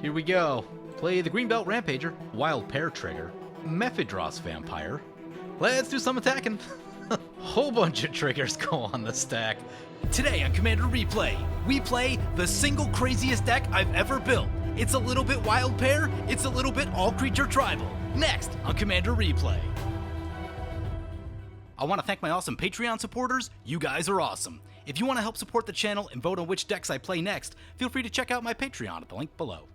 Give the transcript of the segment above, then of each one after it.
Here we go. Play the Greenbelt Rampager, Wild Pear Trigger, Mephidros Vampire. Let's do some attacking. Whole bunch of triggers go on the stack. Today on Commander Replay, we play the single craziest deck I've ever built. It's a little bit Wild Pear, it's a little bit All Creature Tribal. Next on Commander Replay. I want to thank my awesome Patreon supporters. You guys are awesome. If you want to help support the channel and vote on which decks I play next, feel free to check out my Patreon at the link below.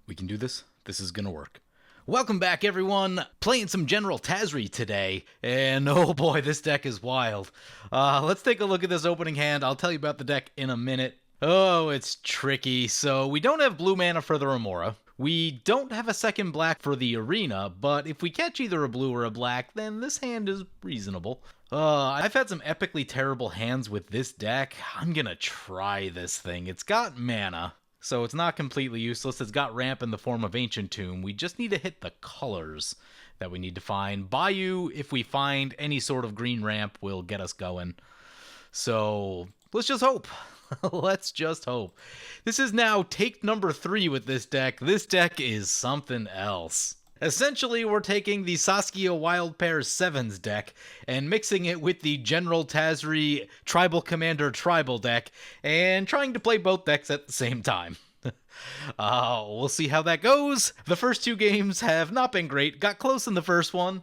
We can do this. This is gonna work. Welcome back, everyone. Playing some General Tazri today, and oh boy, this deck is wild. Let's take a look at this opening hand. I'll tell you about the deck in a minute. Oh, it's tricky. So we don't have blue mana for the Remora. We don't have a second black for the Arena, but if we catch either a blue or a black, then this hand is reasonable. I've had some epically terrible hands with this deck. I'm gonna try this thing. It's got mana, so it's not completely useless. It's got ramp in the form of Ancient Tomb. We just need to hit the colors that we need to find. Bayou, if we find any sort of green ramp, will get us going. So let's just hope. Let's just hope. This is now take number 3 with this deck. This deck is something else. Essentially, we're taking the Saskia Wild Pear 7s deck and mixing it with the General Tazri Tribal Commander Tribal deck and trying to play both decks at the same time. We'll see how that goes. The first 2 games have not been great. Got close in the first one.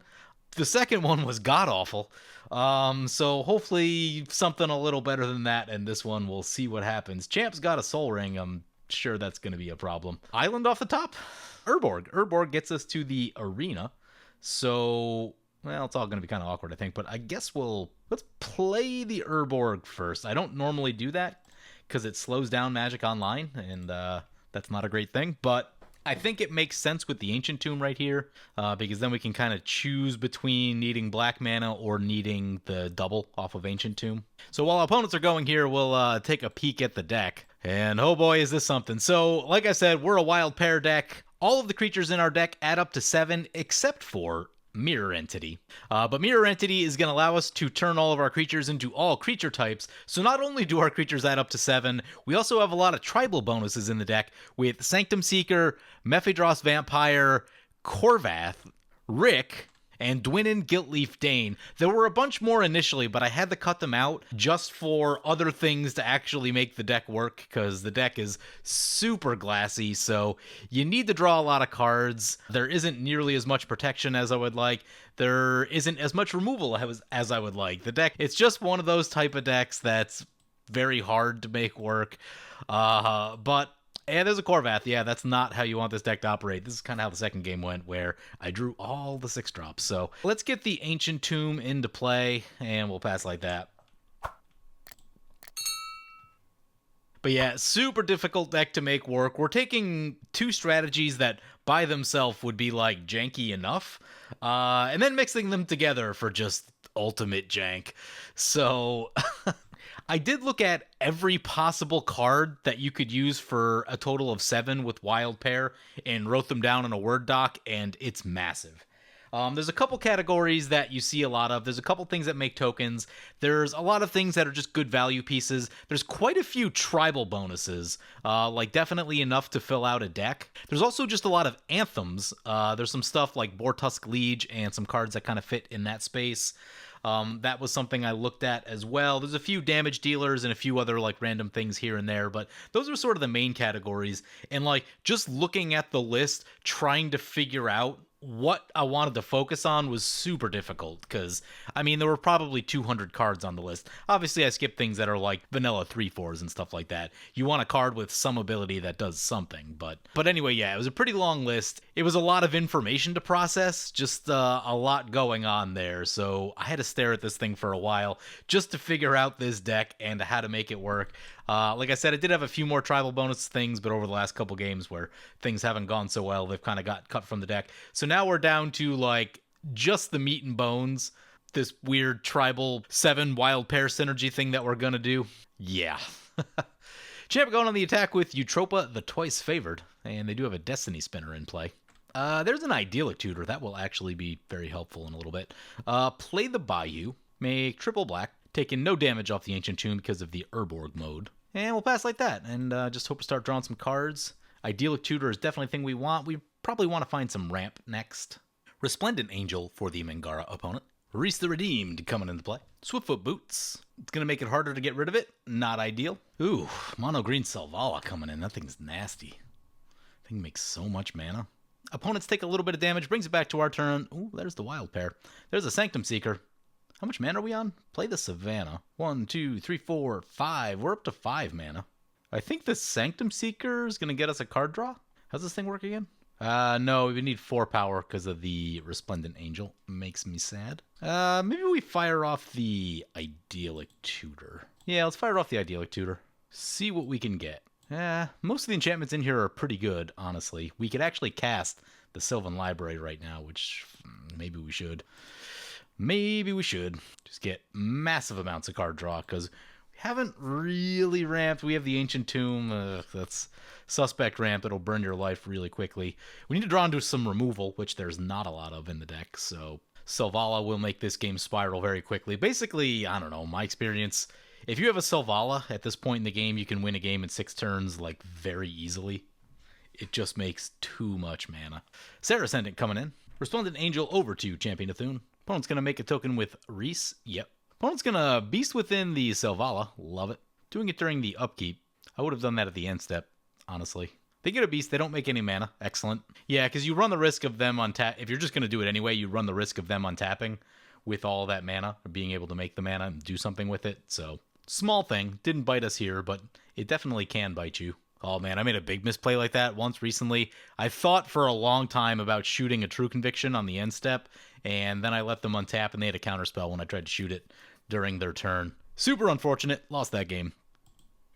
The second one was god-awful. So hopefully something a little better than that, and this one we'll see what happens. Champ's got a Soul Ring. I'm sure that's going to be a problem. Island off the top. Urborg. Urborg gets us to the Arena. So, well, it's all going to be kind of awkward, I think. But I guess let's play the Urborg first. I don't normally do that because it slows down Magic Online, and that's not a great thing. But I think it makes sense with the Ancient Tomb right here, because then we can kind of choose between needing black mana or needing the double off of Ancient Tomb. So while opponents are going here, we'll take a peek at the deck. And oh boy, is this something. So, like I said, we're a Wild Pear deck. All of the creatures in our deck add up to 7, except for Mirror Entity. But Mirror Entity is going to allow us to turn all of our creatures into all creature types. So not only do our creatures add up to 7, we also have a lot of tribal bonuses in the deck with Sanctum Seeker, Mephidros Vampire, Korvath, Rick, and Dwinnen Guiltleaf Dane. There were a bunch more initially, but I had to cut them out just for other things to actually make the deck work, because the deck is super glassy, so you need to draw a lot of cards. There isn't nearly as much protection as I would like. There isn't as much removal as I would like. The deck, it's just one of those type of decks that's very hard to make work. And there's a Korvath. Yeah, that's not how you want this deck to operate. This is kind of how the second game went, where I drew all the 6-drops. So let's get the Ancient Tomb into play, and we'll pass like that. But yeah, super difficult deck to make work. We're taking 2 strategies that by themselves would be like janky enough, and then mixing them together for just ultimate jank. So I did look at every possible card that you could use for a total of 7 with Wild Pear and wrote them down in a Word doc, and it's massive. There's a couple categories that you see a lot of. There's a couple things that make tokens. There's a lot of things that are just good value pieces. There's quite a few tribal bonuses, like definitely enough to fill out a deck. There's also just a lot of anthems. There's some stuff like Boartusk Liege and some cards that kind of fit in that space. That was something I looked at as well. There's a few damage dealers and a few other like random things here and there, but those are sort of the main categories. And like just looking at the list, trying to figure out what I wanted to focus on was super difficult, because I mean there were probably 200 cards on the list. Obviously I skipped things that are like vanilla 3/4s and stuff like that. You want a card with some ability that does something, but anyway, yeah, it was a pretty long list. It was a lot of information to process, just a lot going on there, so I had to stare at this thing for a while just to figure out this deck and how to make it work. Like I said, I did have a few more tribal bonus things, but over the last couple games where things haven't gone so well, they've kind of got cut from the deck. So now we're down to like just the meat and bones, this weird tribal 7 Wild Pear synergy thing that we're gonna do. Yeah. Champ going on the attack with Eutropia, the Twice Favored, and they do have a Destiny Spinner in play. There's an Idyllic Tutor. That will actually be very helpful in a little bit. Play the Bayou, make triple black, taking no damage off the Ancient Tomb because of the Urborg mode. And we'll pass like that, and just hope to start drawing some cards. Idyllic Tutor is definitely a thing we want. We probably want to find some ramp next. Resplendent Angel for the Mangara opponent. Rhys the Redeemed coming into play. Swiftfoot Boots. It's going to make it harder to get rid of it. Not ideal. Ooh, Mono Green Selvala coming in. That thing's nasty. That thing makes so much mana. Opponents take a little bit of damage, brings it back to our turn. Ooh, there's the Wild Pair. There's a Sanctum Seeker. How much mana are we on? Play the Savannah. 1, 2, 3, 4, 5. We're up to 5 mana. I think the Sanctum Seeker is going to get us a card draw. How's this thing work again? No, we need 4 power because of the Resplendent Angel. Makes me sad. Maybe we fire off the Idyllic Tutor. Yeah, let's fire off the Idyllic Tutor. See what we can get. Most of the enchantments in here are pretty good, honestly. We could actually cast the Sylvan Library right now, which maybe we should. Maybe we should. Just get massive amounts of card draw, because we haven't really ramped. We have the Ancient Tomb. That's suspect ramp. It'll burn your life really quickly. We need to draw into some removal, which there's not a lot of in the deck, so Selvala will make this game spiral very quickly. Basically, I don't know, my experience, if you have a Selvala at this point in the game, you can win a game in 6 turns, like, very easily. It just makes too much mana. Sarah Ascendant coming in. Resplendent Angel over to Champion of Thune. Opponent's going to make a token with Rhys. Yep. Opponent's going to Beast Within the Selvala. Love it. Doing it during the upkeep. I would have done that at the end step, honestly. They get a Beast. They don't make any mana. Excellent. Yeah, because you run the risk of them if you're just going to do it anyway, you run the risk of them untapping with all that mana, or being able to make the mana and do something with it. So, small thing. Didn't bite us here, but it definitely can bite you. Oh man, I made a big misplay like that once recently. I thought for a long time about shooting a True Conviction on the end step, and then I let them untap and they had a counterspell when I tried to shoot it during their turn. Super unfortunate, lost that game.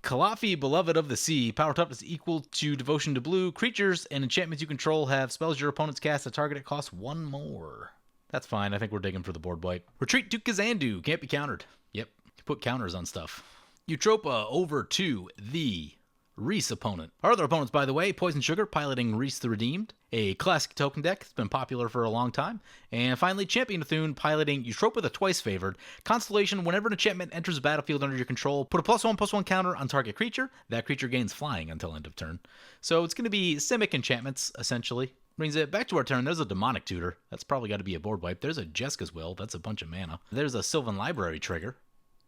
Kalafi, Beloved of the Sea. Power toughness equal to Devotion to Blue. Creatures and enchantments you control have spells your opponents cast at target. It costs 1 more. That's fine, I think we're digging for the board wipe. Retreat to Kazandu, can't be countered. Yep, put counters on stuff. Eutropia over to the Rhys opponent. Our other opponents, by the way, Poison Sugar, piloting Rhys the Redeemed, a classic token deck. It's been popular for a long time. And finally, Champion of Thune, piloting Eutropia the Twice Favored. Constellation, whenever an enchantment enters the battlefield under your control, put a +1/+1 counter on target creature. That creature gains flying until end of turn. So it's going to be Simic enchantments, essentially. Brings it back to our turn. There's a Demonic Tutor. That's probably got to be a board wipe. There's a Jeska's Will. That's a bunch of mana. There's a Sylvan Library trigger.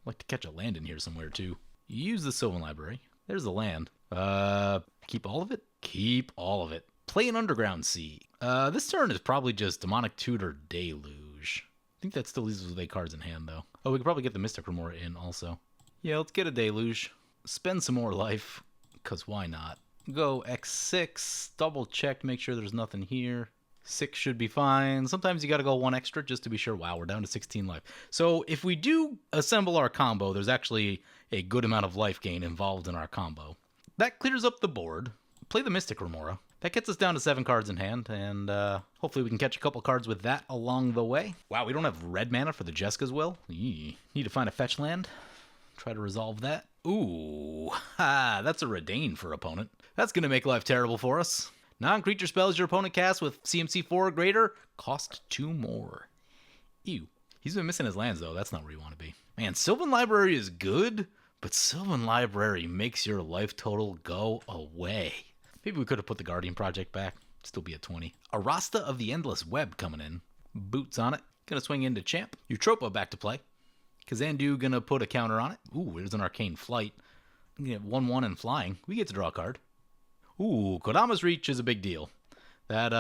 I'd like to catch a land in here somewhere, too. Use the Sylvan Library. There's the land. Keep all of it? Keep all of it. Play an Underground Sea. This turn is probably just Demonic Tutor Deluge. I think that still leaves us with 8 cards in hand, though. Oh, we could probably get the Mystic Remora in also. Yeah, let's get a Deluge. Spend some more life, because why not? Go X6, double check to make sure there's nothing here. 6 should be fine. Sometimes you gotta go 1 extra just to be sure. Wow, we're down to 16 life. So if we do assemble our combo, there's actually a good amount of life gain involved in our combo. That clears up the board. Play the Mystic Remora. That gets us down to 7 cards in hand, and hopefully we can catch a couple cards with that along the way. Wow, we don't have red mana for the Jeska's Will. Need to find a fetch land. Try to resolve that. Ooh, that's a Reidane for opponent. That's going to make life terrible for us. Non-creature spells your opponent casts with CMC 4 or greater cost 2 more. Ew. He's been missing his lands, though. That's not where you want to be. Man, Sylvan Library is good, but Sylvan Library makes your life total go away. Maybe we could have put the Guardian Project back. Still be at 20. Arasta of the Endless Web coming in. Boots on it. Gonna swing into Champ. Eutropia back to play. Kazandu gonna put a counter on it. Ooh, there's an Arcane Flight. We get 1/1 and flying. We get to draw a card. Ooh, Kodama's Reach is a big deal. That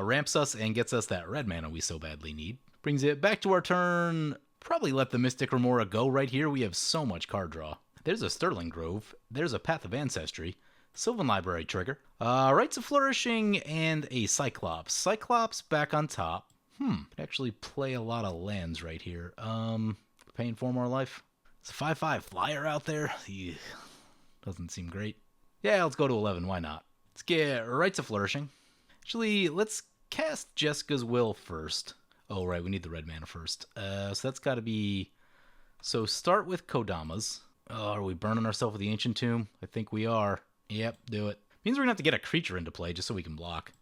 ramps us and gets us that red mana we so badly need. Brings it back to our turn. Probably let the Mystic Remora go right here. We have so much card draw. There's a Sterling Grove. There's a Path of Ancestry. Sylvan Library trigger. Rites of Flourishing and a Cyclops. Cyclops back on top. Could actually play a lot of lands right here. Paying 4 more life. It's a 5/5 flyer out there. Doesn't seem great. Yeah, let's go to 11. Why not? Let's get Rites of Flourishing. Actually, let's cast Jeska's Will first. Oh, right, we need the red mana first. So that's got to be... So start with Kodama's. Oh, are we burning ourselves with the Ancient Tomb? I think we are. Yep, do it. Means we're going to have to get a creature into play just so we can block.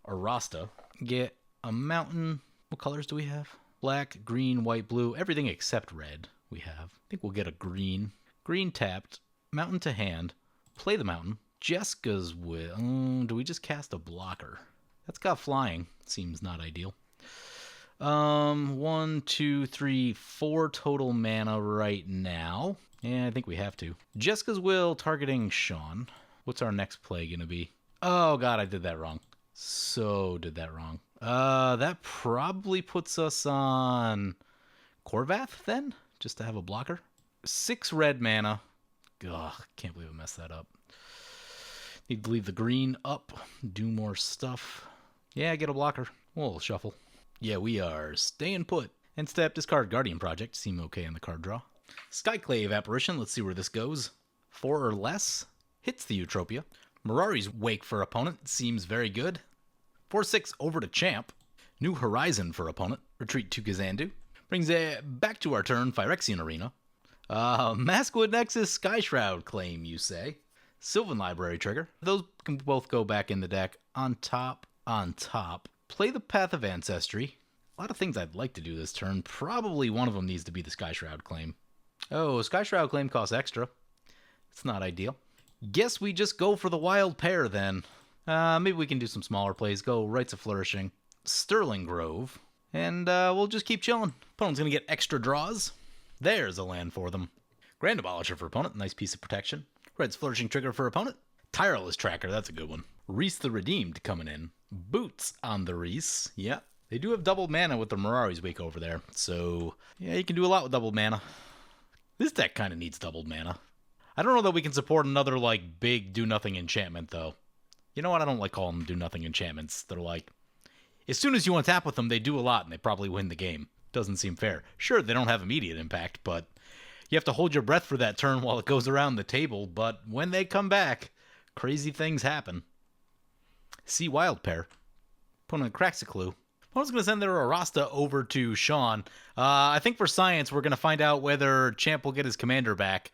Arasta. Get a mountain. What colors do we have? Black, green, white, blue. Everything except red we have. I think we'll get a green. Green tapped. Mountain to hand. Play the mountain. Jeska's will. Do we just cast a blocker? That's got flying. Seems not ideal. 1, 2, 3, 4 total mana right now. Yeah, I think we have to. Jeska's will targeting Sean. What's our next play gonna be? Oh god, I did that wrong. So did that wrong. That probably puts us on Korvath then, just to have a blocker. 6 red mana. Ugh, can't believe I messed that up. Need to leave the green up, do more stuff. Yeah, get a blocker. We'll shuffle. Yeah, we are staying put. End step, discard Guardian Project. Seem okay on the card draw. Skyclave Apparition, let's see where this goes. 4 or less. Hits the Eutropia. Mirari's Wake for opponent. Seems very good. 4/6 over to Champ. New Horizon for opponent. Retreat to Kazandu. Brings it back to our turn, Phyrexian Arena. Maskwood Nexus Sky Shroud claim, you say. Sylvan Library trigger. Those can both go back in the deck. On top. Play the Path of Ancestry. A lot of things I'd like to do this turn. Probably one of them needs to be the Sky Shroud claim. Oh, Sky Shroud claim costs extra. It's not ideal. Guess we just go for the wild pair then. Maybe we can do some smaller plays. Go Rites of Flourishing. Sterling Grove. And we'll just keep chilling. Opponent's going to get extra draws. There's a land for them. Grand Abolisher for opponent. Nice piece of protection. Red's Flourishing trigger for opponent. Tireless Tracker. That's a good one. Rhys the Redeemed coming in. Boots on the Rhys. Yeah. They do have double mana with the Mirari's Wake over there. So, yeah, you can do a lot with double mana. This deck kind of needs doubled mana. I don't know that we can support another, like, big do-nothing enchantment, though. You know what? I don't like calling them do-nothing enchantments. They're like, as soon as you untap with them, they do a lot, and they probably win the game. Doesn't seem fair. Sure, they don't have immediate impact, but you have to hold your breath for that turn while it goes around the table. But when they come back, crazy things happen. See Wild Pair. Opponent cracks a clue. Opponent's going to send their Arasta over to Sean. I think for science, we're going to find out whether Champ will get his commander back.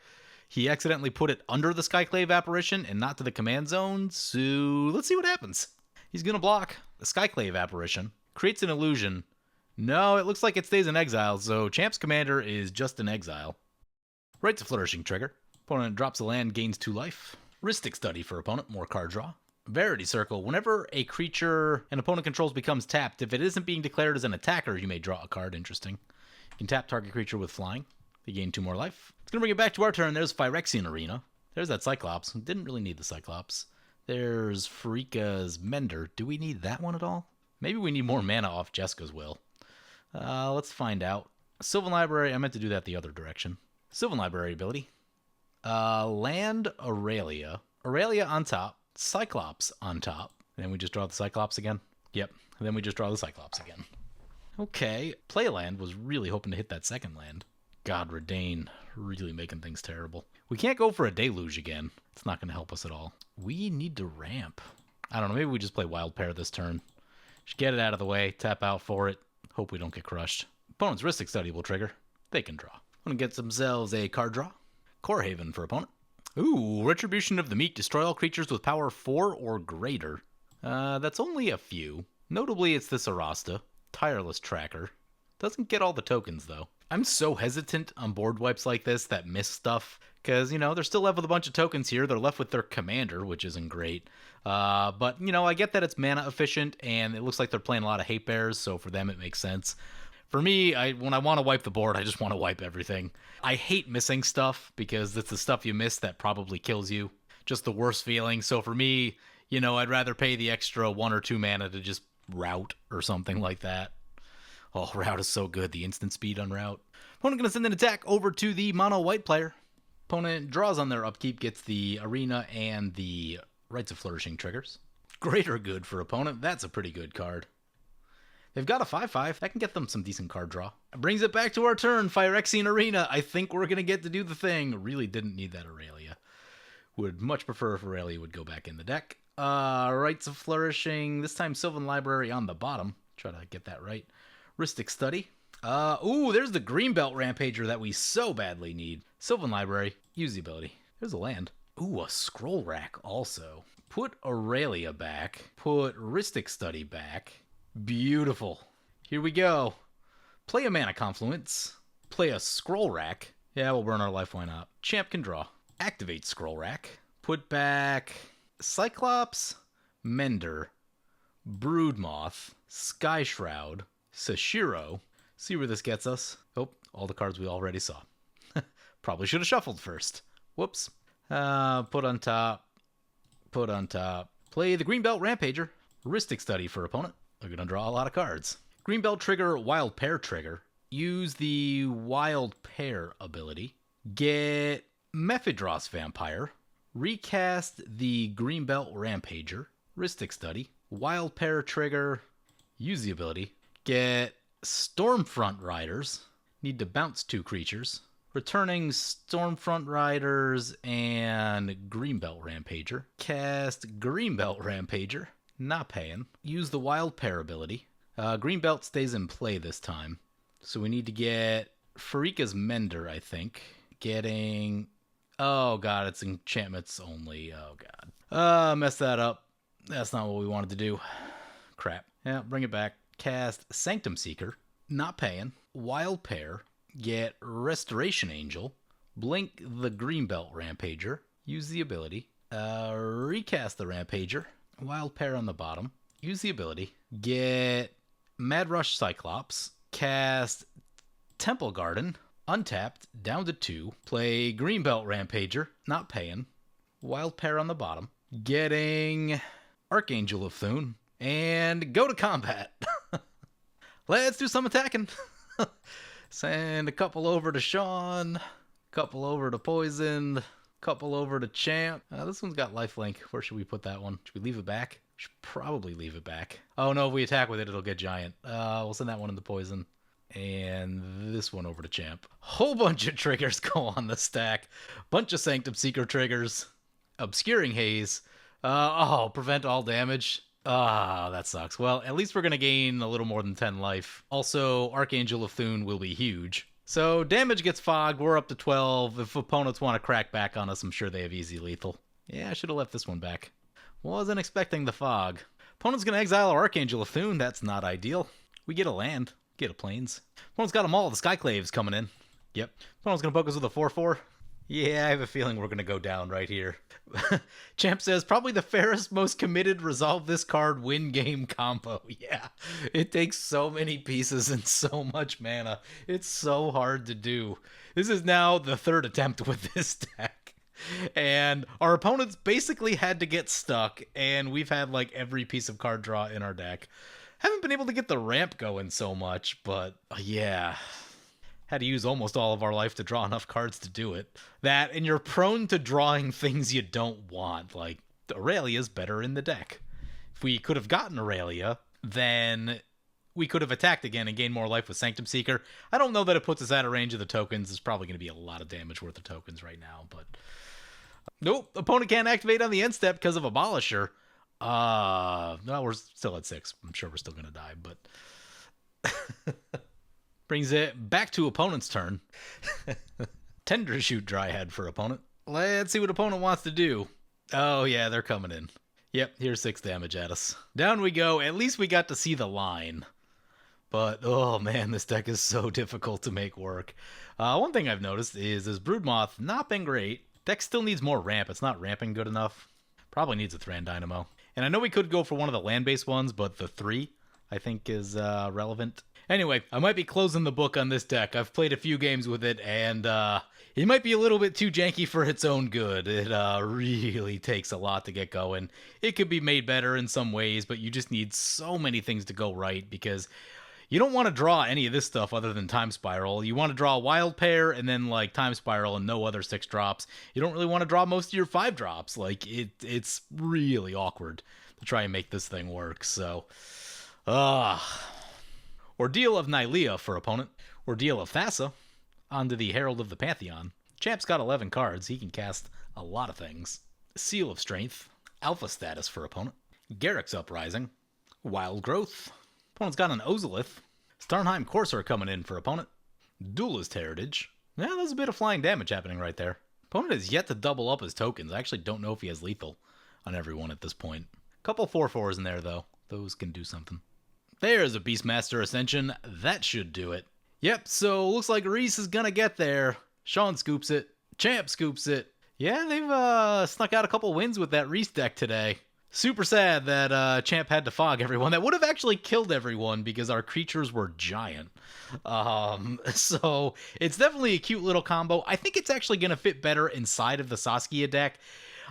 He accidentally put it under the Skyclave Apparition and not to the command zone, so let's see what happens. He's going to block the Skyclave Apparition. Creates an illusion. No, it looks like it stays in exile, so Champ's commander is just in exile. Rites of Flourishing trigger. Opponent drops a land, gains 2 life. Rhystic Study for opponent, more card draw. Verity Circle. Whenever a creature an opponent controls becomes tapped, if it isn't being declared as an attacker, you may draw a card. Interesting. You can tap target creature with flying. They gain 2 more life. It's going to bring it back to our turn. There's Phyrexian Arena. There's that Cyclops. Didn't really need the Cyclops. There's Farika's Mender. Do we need that one at all? Maybe we need more mana off Jeska's Will. Let's find out. Sylvan Library. I meant to do that the other direction. Sylvan Library ability. Land Aurelia. Aurelia on top. Cyclops on top. And then we just draw the Cyclops again. Yep. And then we just draw the Cyclops again. Okay. Play a land. Was really hoping to hit that second land. God, Reidane. Really making things terrible. We can't go for a Deluge again. It's not going to help us at all. We need to ramp. I don't know. Maybe we just play Wild Pair this turn. Just get it out of the way. Tap out for it. Hope we don't get crushed. Opponent's Rhystic Study will trigger. They can draw. Want to get themselves a card draw. Core Haven for opponent. Ooh, Retribution of the Meat. Destroy all creatures with power 4 or greater. That's only a few. Notably, it's this Arasta. Tireless Tracker. Doesn't get all the tokens, though. I'm so hesitant on board wipes like this that miss stuff. Because, you know, they're still left with a bunch of tokens here. They're left with their commander, which isn't great. But, you know, I get that it's mana efficient, and it looks like they're playing a lot of hate bears, so for them it makes sense. For me, when I want to wipe the board, I just want to wipe everything. I hate missing stuff, because it's the stuff you miss that probably kills you. Just the worst feeling. So for me, you know, I'd rather pay the extra 1 or 2 mana to just route or something like that. Oh, route is so good. The instant speed on route. Opponent going to send an attack over to the mono white player. Opponent draws on their upkeep, gets the Arena and the Rites of Flourishing triggers. Greater Good for opponent. That's a pretty good card. They've got a 5/5. That can get them some decent card draw. Brings it back to our turn. Phyrexian Arena. I think we're going to get to do the thing. Really didn't need that Aurelia. Would much prefer if Aurelia would go back in the deck. Rites of Flourishing. This time Sylvan Library on the bottom. Try to get that right. Rhystic Study. Ooh, there's the Greenbelt Rampager that we so badly need. Sylvan Library. Use the ability. There's a land. Ooh, a Scroll Rack also. Put Aurelia back. Put Rhystic Study back. Beautiful. Here we go. Play a Mana Confluence. Play a Scroll Rack. Yeah, we'll burn our life, why not? Champ can draw. Activate Scroll Rack. Put back Cyclops, Mender, Broodmoth, Sky Shroud, Sashiro. See where this gets us. Oh, all the cards we already saw. Probably should have shuffled first. Whoops. Put on top. Put on top. Play the Greenbelt Rampager. Heuristic Study for opponent. They're going to draw a lot of cards. Greenbelt trigger, Wild Pair trigger. Use the Wild Pair ability. Get Mephidros Vampire. Recast the Greenbelt Rampager. Heuristic Study. Wild Pair trigger. Use the ability. Get Stormfront Riders. Need to bounce 2 creatures. Returning Stormfront Riders and Greenbelt Rampager. Cast Greenbelt Rampager. Not paying. Use the Wild Pair ability. Greenbelt stays in play this time. So we need to get Farika's Mender, I think. Getting... Oh, God, it's enchantments only. Oh, God. Messed that up. That's not what we wanted to do. Crap. Yeah, bring it back. Cast Sanctum Seeker. Not paying. Wild Pair. Get Restoration Angel. Blink the Greenbelt Rampager. Use the ability. Recast the Rampager. Wild Pair on the bottom. Use the ability. Get Mad Rush Cyclops. Cast Temple Garden. Untapped. Down to 2. Play Greenbelt Rampager. Not paying. Wild Pair on the bottom. Getting Archangel of Thune. And go to combat. Let's do some attacking. Send a couple over to Sean. Couple over to Poison. Couple over to Champ. This one's got lifelink. Where should we put that one? Should we leave it back? Should probably leave it back. Oh no, if we attack with it, it'll get giant. We'll send that one into Poison. And this one over to Champ. Whole bunch of triggers go on the stack. Bunch of Sanctum Seeker triggers. Obscuring Haze. Prevent all damage. That sucks. Well, at least we're going to gain a little more than 10 life. Also, Archangel of Thune will be huge. So, damage gets fogged. We're up to 12. If opponents want to crack back on us, I'm sure they have easy lethal. Yeah, I should have left this one back. Wasn't expecting the fog. Opponent's going to exile our Archangel of Thune. That's not ideal. We get a land. Get a plains. Opponent's got them all. The Skyclave's coming in. Yep. Opponent's going to poke us with a 4/4. Yeah, I have a feeling we're going to go down right here. Champ says, probably the fairest, most committed, resolve this card, win game combo. Yeah, it takes so many pieces and so much mana. It's so hard to do. This is now the 3rd attempt with this deck. And our opponents basically had to get stuck, and we've had like every piece of card draw in our deck. Haven't been able to get the ramp going so much, but yeah... Had to use almost all of our life to draw enough cards to do it. That, and you're prone to drawing things you don't want. Like, Aurelia's better in the deck. If we could have gotten Aurelia, then we could have attacked again and gained more life with Sanctum Seeker. I don't know that it puts us out of range of the tokens. There's probably going to be a lot of damage worth of tokens right now, but... Nope, opponent can't activate on the end step because of Abolisher. No, we're still at 6. I'm sure we're still going to die, but... Brings it back to opponent's turn. Tender Shoot Dryad for opponent. Let's see what opponent wants to do. Oh yeah, they're coming in. Yep, here's 6 damage at us. Down we go. At least we got to see the line. But, oh man, this deck is so difficult to make work. One thing I've noticed is this Broodmoth not been great. Deck still needs more ramp. It's not ramping good enough. Probably needs a Thran Dynamo. And I know we could go for one of the land-based ones, but the 3, I think, is relevant. Anyway, I might be closing the book on this deck. I've played a few games with it, and it might be a little bit too janky for its own good. It really takes a lot to get going. It could be made better in some ways, but you just need so many things to go right, because you don't want to draw any of this stuff other than Time Spiral. You want to draw a Wild Pair, and then like Time Spiral and no other 6 drops. You don't really want to draw most of your 5 drops. Like, it's really awkward to try and make this thing work, so... Ordeal of Nylea for opponent. Ordeal of Thassa. Onto the Herald of the Pantheon. Champ's got 11 cards. He can cast a lot of things. Seal of Strength. Alpha status for opponent. Garruk's Uprising. Wild Growth. Opponent's got an Ozolith. Starnheim Courser coming in for opponent. Duelist Heritage. Yeah, there's a bit of flying damage happening right there. Opponent has yet to double up his tokens. I actually don't know if he has lethal on everyone at this point. Couple 4/4s in there, though. Those can do something. There's a Beastmaster Ascension. That should do it. Yep, so looks like Rhys is gonna get there. Sean scoops it. Champ scoops it. Yeah, they've snuck out a couple wins with that Rhys deck today. Super sad that Champ had to fog everyone. That would have actually killed everyone because our creatures were giant. So it's definitely a cute little combo. I think it's actually going to fit better inside of the Saskia deck.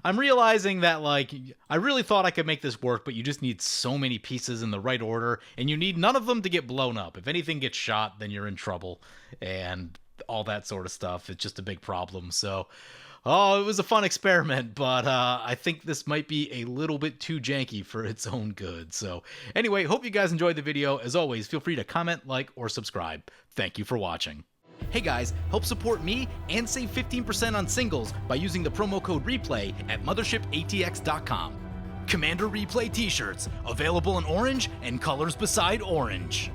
I'm realizing that, like, I really thought I could make this work, but you just need so many pieces in the right order, and you need none of them to get blown up. If anything gets shot, then you're in trouble, and all that sort of stuff. It's just a big problem. So, oh, it was a fun experiment, but I think this might be a little bit too janky for its own good. So, anyway, hope you guys enjoyed the video. As always, feel free to comment, like, or subscribe. Thank you for watching. Hey guys, help support me and save 15% on singles by using the promo code REPLAY at mothershipaTX.com. Commander Replay t-shirts, available in orange and colors beside orange.